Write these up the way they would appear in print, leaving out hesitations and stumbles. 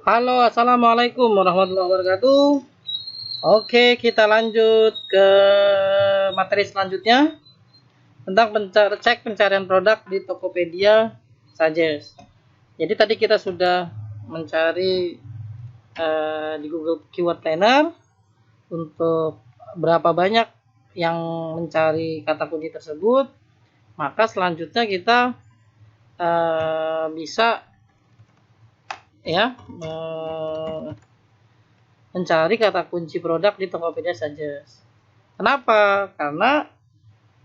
Halo, assalamualaikum warahmatullahi wabarakatuh. Oke, kita lanjut ke materi selanjutnya tentang cek pencarian produk di Tokopedia Suggest. Jadi tadi kita sudah mencari di Google Keyword Planner untuk berapa banyak yang mencari kata kunci tersebut. Maka selanjutnya kita bisa mencari kata kunci produk di Tokopedia Suggest. Kenapa? Karena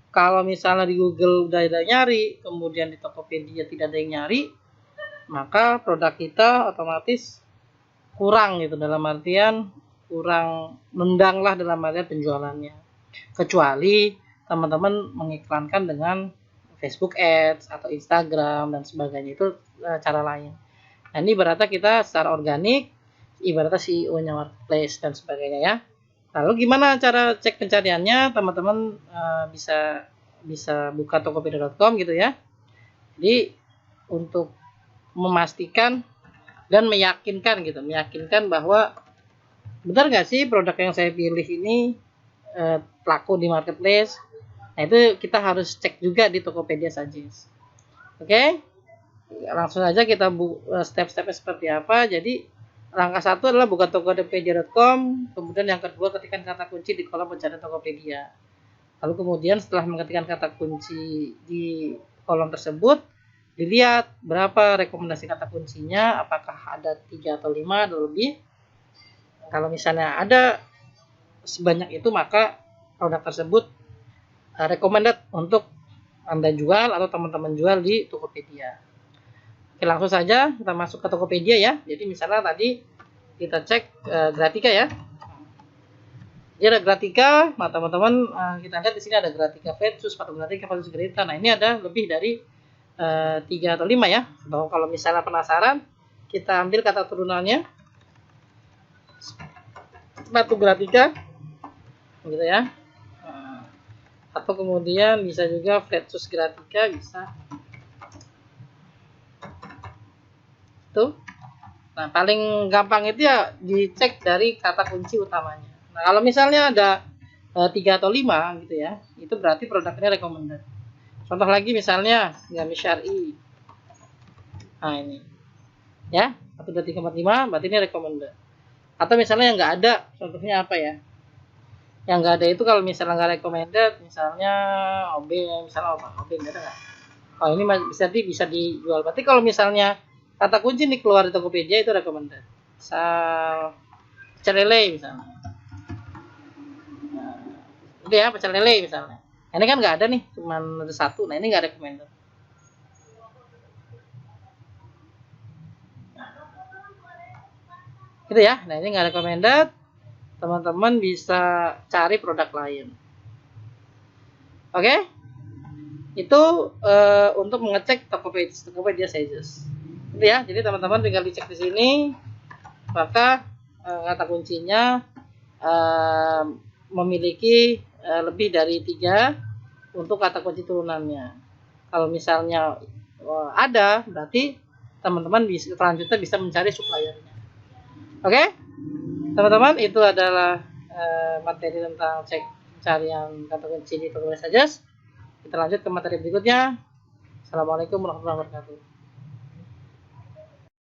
kalau misalnya di Google udah ada nyari, kemudian di Tokopedia tidak ada yang nyari, maka produk kita otomatis kurang gitu, dalam artian kurang nendang lah dalam artian penjualannya. Kecuali teman-teman mengiklankan dengan Facebook Ads atau Instagram dan sebagainya, itu cara lain. Nah, ini ibaratnya kita secara organik, ibaratnya CEO-nya marketplace dan sebagainya ya. Lalu gimana cara cek pencariannya? Teman-teman bisa buka tokopedia.com gitu ya. Jadi untuk memastikan dan meyakinkan bahwa benar nggak sih produk yang saya pilih ini laku di marketplace. Nah, itu kita harus cek juga di Tokopedia Suggest. Oke, langsung aja kita step-stepnya seperti apa. Jadi langkah 1 adalah buka tokopedia.com, kemudian yang kedua ketikkan kata kunci di kolom pencarian Tokopedia. Lalu kemudian setelah mengetikkan kata kunci di kolom tersebut, dilihat berapa rekomendasi kata kuncinya, apakah ada 3 atau 5 atau lebih. Kalau misalnya ada sebanyak itu, maka produk tersebut recommended untuk Anda jual atau teman-teman jual di Tokopedia. Oke, langsung saja kita masuk ke Tokopedia ya. Jadi misalnya tadi kita cek Gratika ya. Jadi ada Gratika, nah teman-teman kita lihat di sini ada Gratika Versus, sepatu Gratika Versus Greta. Nah, ini ada lebih dari 3 atau 5 ya. Kalau misalnya penasaran, kita ambil kata turunannya. Sepatu Gratika gitu ya. Atau kemudian bisa juga Versus Gratika, bisa. Tuh. Nah, paling gampang itu ya dicek dari kata kunci utamanya. Nah, kalau misalnya ada 3 atau 5 gitu ya, itu berarti produknya recommended. Contoh lagi misalnya Gamis Syar'i. Nah, ini. Ya, 1, 2, 3, 4, 5 berarti ini recommended. Atau misalnya yang nggak ada, contohnya apa ya? Yang nggak ada itu kalau misalnya nggak recommended, misalnya OB, misalnya OB nggak ada nggak? Oh, ini bisa dijual. Berarti kalau misalnya kata kunci nih keluar di Tokopedia itu recommended. Misal pecel lele misalnya. Nah, itu ya pecel lele misalnya. Nah, ini kan nggak ada nih, cuma ada 1. Nah, ini nggak recommended. Gitu ya. Nah, ini nggak recommended. Teman-teman bisa cari produk lain. Oke? Itu untuk mengecek Tokopedia Suggest. Gitu ya. Jadi teman-teman tinggal dicek di sini, maka kata kuncinya memiliki lebih dari 3 untuk kata kunci turunannya. Kalau misalnya ada, berarti teman-teman selanjutnya bisa mencari suppliernya. Oke, teman-teman, itu adalah materi tentang cek pencarian kata kunci di Tokopedia Suggest. Kita lanjut ke materi berikutnya. Assalamualaikum warahmatullahi wabarakatuh.